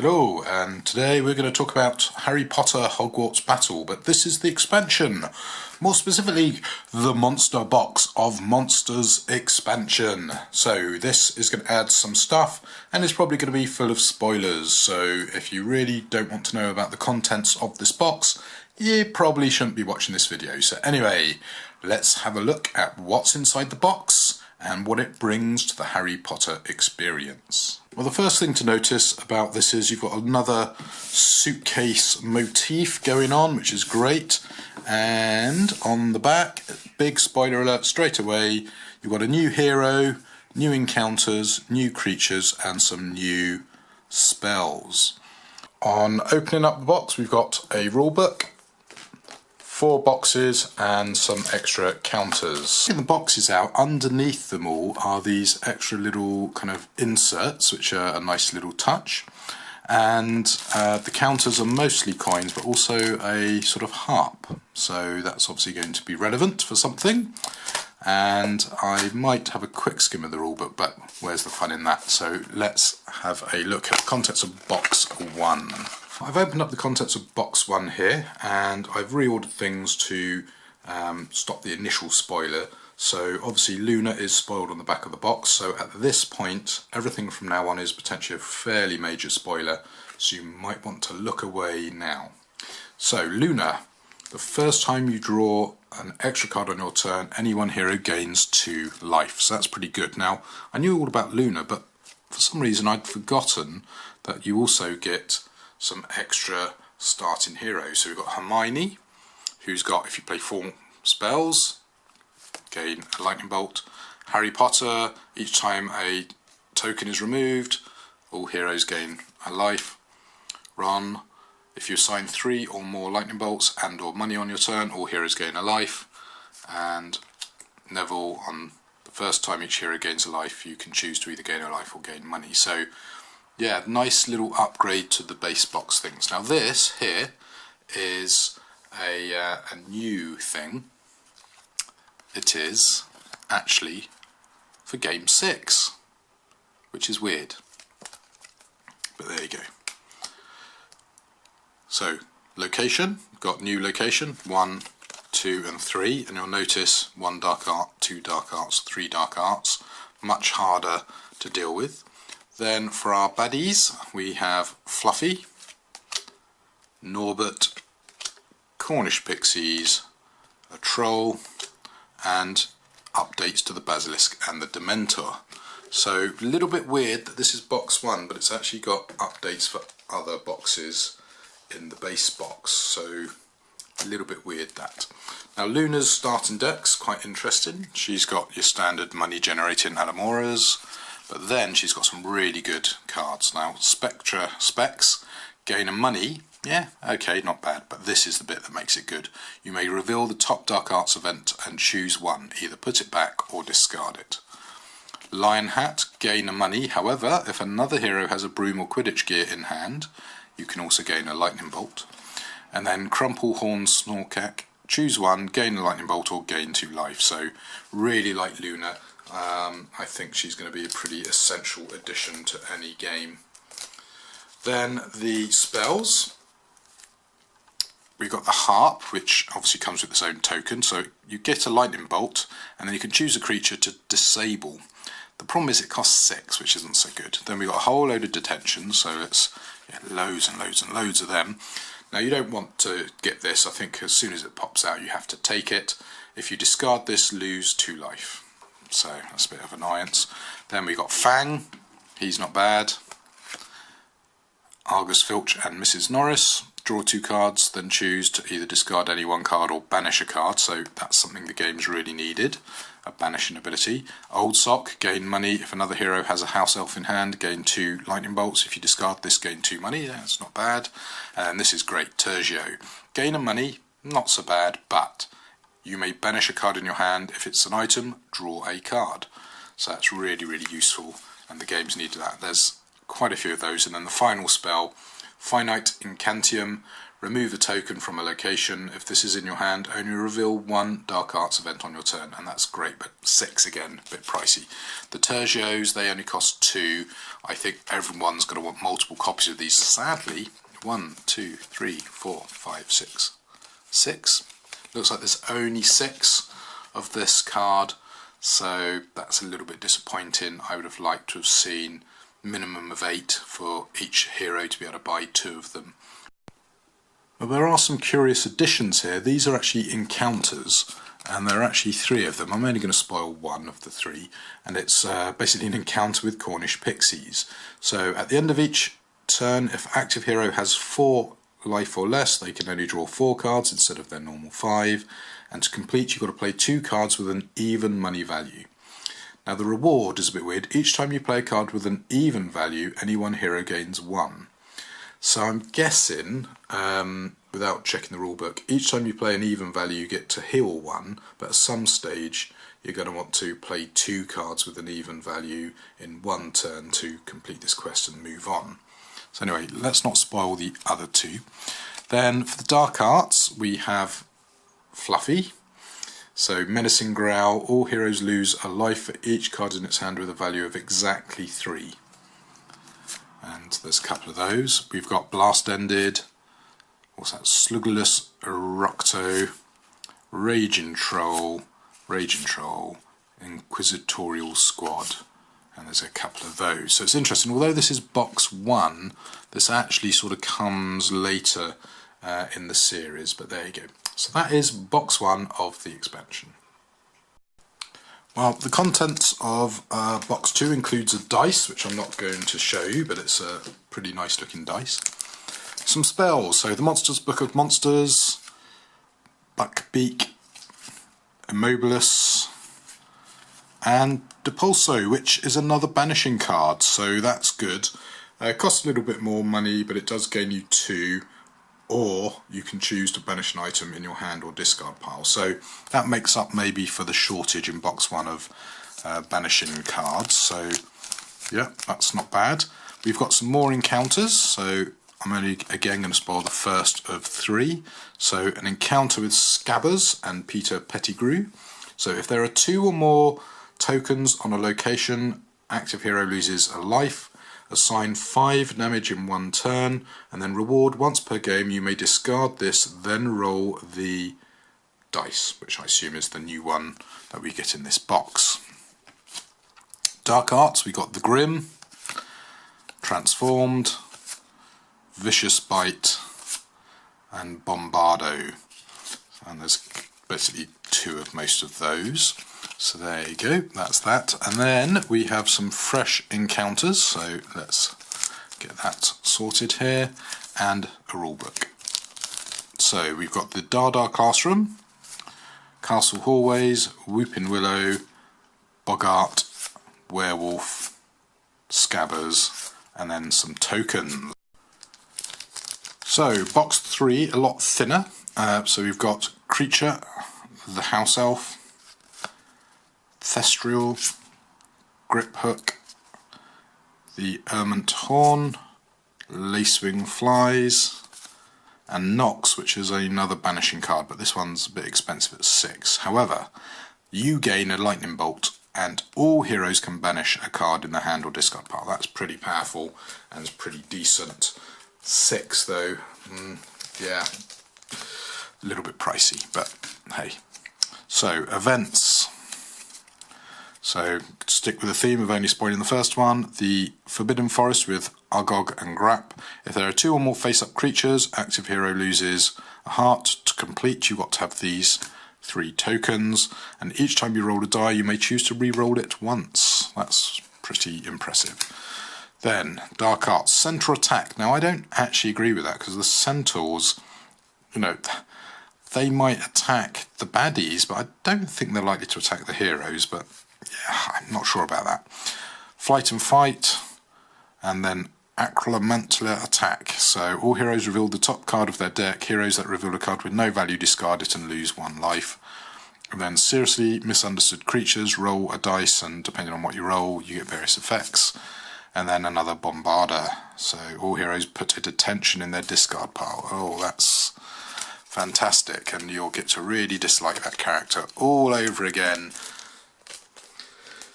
Hello, and today we're going to talk about Harry Potter Hogwarts Battle, but this is the expansion. More specifically, the Monster Box of Monsters expansion. So this is going to add some stuff, and it's probably going to be full of spoilers, so if you really don't want to know about the contents of this box, you probably shouldn't be watching this video. So anyway, let's have a look at what's inside the box and what it brings to the Harry Potter experience. Well, the first thing to notice about this is you've got another suitcase motif going on, which is great. And on the back, big spoiler alert straight away, you've got a new hero, new encounters, new creatures, and some new spells. On opening up the box, we've got a rulebook, 4 boxes and some extra counters. Taking the boxes out, underneath them all are these extra little kind of inserts, which are a nice little touch. And the counters are mostly coins, but also a sort of harp. So that's obviously going to be relevant for something. And I might have a quick skim of the rulebook, but where's the fun in that? So let's have a look at the contents of box 1. I've opened up the contents of box 1 here, and I've reordered things to stop the initial spoiler. So obviously Luna is spoiled on the back of the box, so at this point everything from now on is potentially a fairly major spoiler, so you might want to look away now. So Luna, the first time you draw an extra card on your turn, any one hero gains 2 life, so that's pretty good. Now, I knew all about Luna, but for some reason I'd forgotten that you also get some extra starting heroes. So we've got Hermione, who's got, if you play 4 spells, gain a lightning bolt. Harry Potter, each time a token is removed, all heroes gain a life. Ron, if you assign 3 or more lightning bolts and or money on your turn, all heroes gain a life. And Neville, on the first time each hero gains a life, you can choose to either gain a life or gain money. So yeah, nice little upgrade to the base box things. Now this here is a new thing. It is actually for game 6, which is weird, but there you go. So location, got new location, 1, 2 and 3, and you'll notice 1 dark art, 2 dark arts, 3 dark arts, much harder to deal with. Then for our baddies, we have Fluffy, Norbert, Cornish Pixies, a Troll, and updates to the Basilisk and the Dementor. So a little bit weird that this is box 1, but it's actually got updates for other boxes in the base box, so a little bit weird that. Now Luna's starting deck's quite interesting. She's got your standard money generating Alamoras, but then she's got some really good cards. Now Specs, gain a money, yeah, okay, not bad, but this is the bit that makes it good. You may reveal the top Dark Arts event and choose one, either put it back or discard it. Lion Hat, gain a money, however, if another hero has a broom or Quidditch gear in hand, you can also gain a lightning bolt. And then Crumple Horn Snorkack, choose one, gain a lightning bolt or gain 2 life. So really like Luna. I think she's going to be a pretty essential addition to any game. Then the spells. We've got the Harp, which obviously comes with its own token. So you get a lightning bolt, and then you can choose a creature to disable. The problem is it costs 6, which isn't so good. Then we've got a whole load of detentions, so it's loads and loads and loads of them. Now you don't want to get this. I think as soon as it pops out you have to take it. If you discard this, lose 2 life. So that's a bit of annoyance. Then we got Fang, he's not bad. Argus Filch and Mrs. Norris, draw 2 cards, then choose to either discard any 1 card or banish a card, so that's something the game's really needed, a banishing ability. Old Sock, gain money, if another hero has a house elf in hand, gain 2 lightning bolts, if you discard this, gain 2 money, that's not bad. And this is great, Tergio, gain a money, not so bad, but you may banish a card in your hand. If it's an item, draw a card. So that's really, really useful, and the game's needed that. There's quite a few of those. And then the final spell, Finite Incantium, remove a token from a location. If this is in your hand, only reveal one Dark Arts event on your turn, and that's great, but 6 again, a bit pricey. The Tergios, they only cost 2. I think everyone's going to want multiple copies of these. Sadly, 1, 2, 3, 4, 5, 6. 6. Looks like there's only 6 of this card, so that's a little bit disappointing. I would have liked to have seen minimum of 8 for each hero to be able to buy 2 of them. Well, there are some curious additions here. These are actually encounters, and there are actually 3 of them. I'm only going to spoil 1 of the 3, and it's basically an encounter with Cornish pixies. So at the end of each turn, if active hero has 4 life or less, they can only draw 4 cards instead of their normal 5, and to complete you've got to play 2 cards with an even money value. Now the reward is a bit weird. Each time you play a card with an even value, any one hero gains 1. So I'm guessing, without checking the rulebook, each time you play an even value you get to heal 1, but at some stage you're going to want to play 2 cards with an even value in 1 turn to complete this quest and move on. So anyway, let's not spoil the other 2. Then for the Dark Arts we have Fluffy. So Menacing Growl, all heroes lose a life for each card in its hand with a value of exactly 3. And there's a couple of those. We've got Blast Ended, what's that, Sluggerless Eructo, Raging Troll, Inquisitorial Squad, and there's a couple of those. So it's interesting, although this is box 1, this actually sort of comes later in the series, but there you go. So that is box 1 of the expansion. Well, the contents of box 2 includes a dice, which I'm not going to show you, but it's a pretty nice looking dice. Some spells, so the Monsters Book of Monsters, Buckbeak, Immobilis, and Depulso, which is another banishing card, so that's good. It costs a little bit more money, but it does gain you 2. Or you can choose to banish an item in your hand or discard pile. So that makes up maybe for the shortage in box 1 of banishing cards. So yeah, that's not bad. We've got some more encounters, so I'm only again going to spoil the first of 3. So an encounter with Scabbers and Peter Pettigrew. So if there are 2 or more tokens on a location, active hero loses a life. Assign 5 damage in 1 turn, and then reward once per game. You may discard this, then roll the dice, which I assume is the new one that we get in this box. Dark Arts, we got the Grim, Transformed, Vicious Bite, and Bombardo. And there's basically 2 of most of those. So there you go, that's that. And then we have some fresh encounters, so let's get that sorted here, and a rulebook. So we've got the Dada Classroom, Castle Hallways, Whooping Willow, Boggart, Werewolf, Scabbers, and then some tokens. So box 3, a lot thinner. So we've got Creature, the House Elf, Thestrial, Grip Hook, the Ermant Horn, Lacewing Flies, and Nox, which is another banishing card, but this one's a bit expensive at 6. However, you gain a Lightning Bolt, and all heroes can banish a card in the hand or discard pile. That's pretty powerful, and it's pretty decent. 6 though, yeah, a little bit pricey, but hey. So, events. So, stick with the theme of only spoiling the first one. The Forbidden Forest with Argog and Grap. If there are 2 or more face-up creatures, active hero loses a heart. To complete, you've got to have these 3 tokens. And each time you roll a die, you may choose to re-roll it once. That's pretty impressive. Then, Dark Arts, Centaur Attack. Now, I don't actually agree with that, because the Centaurs, you know, they might attack the baddies, but I don't think they're likely to attack the heroes, but yeah, I'm not sure about that. Flight and Fight, and then Acromantula Attack. So all heroes reveal the top card of their deck. Heroes that reveal a card with no value discard it and lose 1 life. And then Seriously Misunderstood Creatures, roll a dice, and depending on what you roll, you get various effects. and then another bombarder. So all heroes put to detention in their discard pile. Oh, that's fantastic, and you'll get to really dislike that character all over again.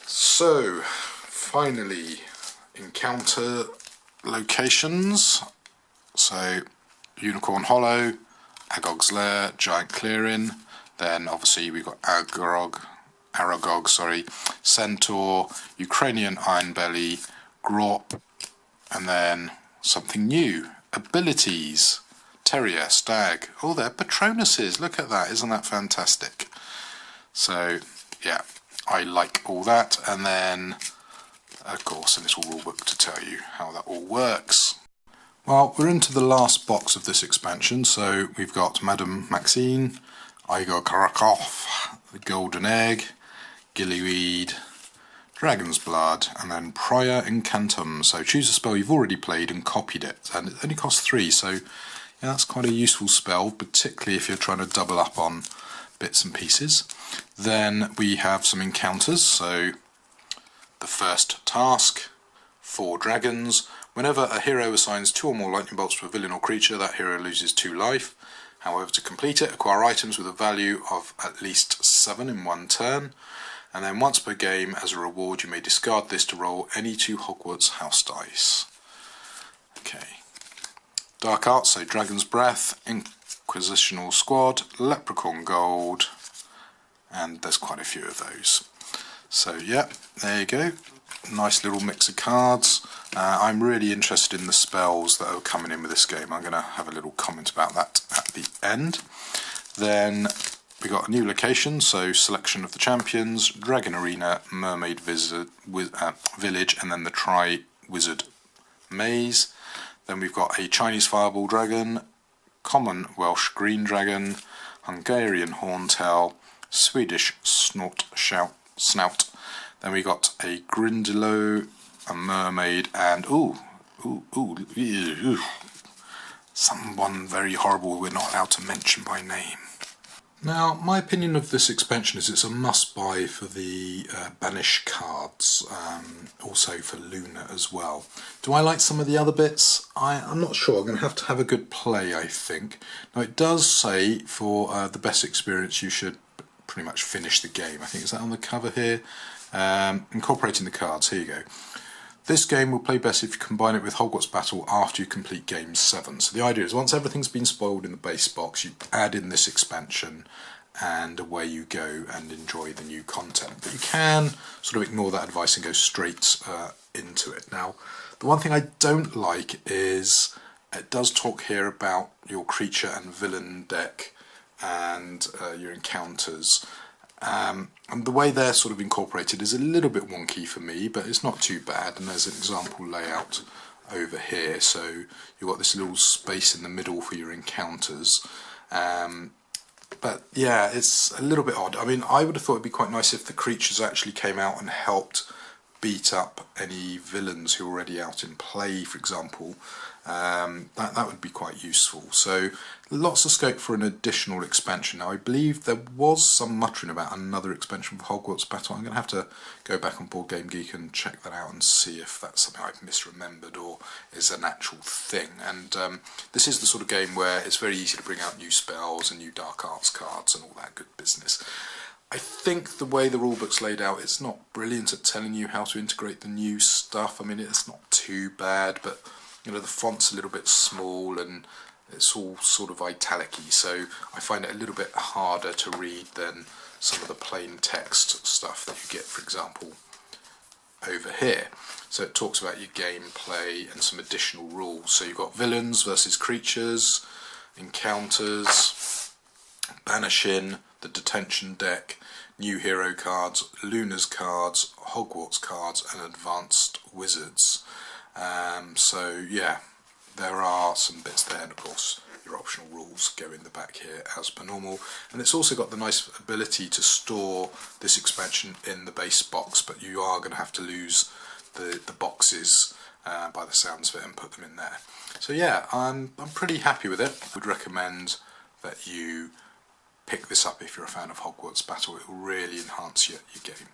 So finally, encounter locations. So Unicorn Hollow, Agog's Lair, Giant Clearing, then obviously we've got Aragog, Centaur, Ukrainian Ironbelly, Grop, and then something new, abilities, Terrier, Stag. Oh, they're Patronuses, look at that, isn't that fantastic? So yeah, I like all that, and then of course a little rulebook to tell you how that all works. Well, we're into the last box of this expansion, so we've got Madame Maxine, Igor Karakov, the Golden Egg, Gillyweed, Dragon's Blood, and then Prior Incantum. So choose a spell you've already played and copied it, and it only costs 3, so yeah, that's quite a useful spell, particularly if you're trying to double up on bits and pieces. Then we have some encounters, so the first task, 4 dragons. Whenever a hero assigns 2 or more lightning bolts to a villain or creature, that hero loses 2 life. However, to complete it, acquire items with a value of at least 7 in 1 turn. And then once per game, as a reward, you may discard this to roll any 2 Hogwarts house dice. Okay. Dark Arts, so Dragon's Breath, Inquisitional Squad, Leprechaun Gold, and there's quite a few of those. So yeah, there you go. Nice little mix of cards. I'm really interested in the spells that are coming in with this game. I'm going to have a little comment about that at the end. Then we got a new location, so selection of the champions, Dragon Arena, Mermaid Village, and then the Tri-Wizard Maze. Then we've got a Chinese Fireball Dragon, Common Welsh Green Dragon, Hungarian Horntail, Swedish Snout. Then we got a Grindylow, a Mermaid, and someone very horrible we're not allowed to mention by name. Now, my opinion of this expansion is it's a must-buy for the Banish cards, also for Luna as well. Do I like some of the other bits? I'm not sure. I'm going to have a good play, I think. Now, it does say for the best experience you should pretty much finish the game. I think, is that on the cover here? Incorporating the cards, here you go. This game will play best if you combine it with Hogwarts Battle after you complete Game 7. So the idea is once everything's been spoiled in the base box, you add in this expansion and away you go and enjoy the new content. But you can sort of ignore that advice and go straight into it. Now, the one thing I don't like is it does talk here about your creature and villain deck and your encounters. And the way they're sort of incorporated is a little bit wonky for me, but it's not too bad. And there's an example layout over here, so you've got this little space in the middle for your encounters. But yeah, it's a little bit odd. I mean, I would have thought it'd be quite nice if the creatures actually came out and helped beat up any villains who are already out in play, for example. That would be quite useful. So lots of scope for an additional expansion. Now I believe there was some muttering about another expansion for Hogwarts Battle. I'm going to have to go back on Board Game Geek and check that out and see if that's something I've misremembered or is an actual thing. And this is the sort of game where it's very easy to bring out new spells and new Dark Arts cards and all that good business. I think the way the rulebook's laid out, it's not brilliant at telling you how to integrate the new stuff. I mean, it's not too bad, but you know, the font's a little bit small and it's all sort of italic-y, so I find it a little bit harder to read than some of the plain text stuff that you get, for example, over here. So it talks about your gameplay and some additional rules. So you've got villains versus creatures, encounters, banishing, the detention deck, new hero cards, Luna's cards, Hogwarts cards, and advanced wizards. So yeah, there are some bits there, and of course your optional rules go in the back here as per normal. And it's also got the nice ability to store this expansion in the base box, but you are going to have to lose the boxes by the sounds of it and put them in there. So yeah, I'm pretty happy with it. Would recommend that you pick this up if you're a fan of Hogwarts Battle. It will really enhance your game.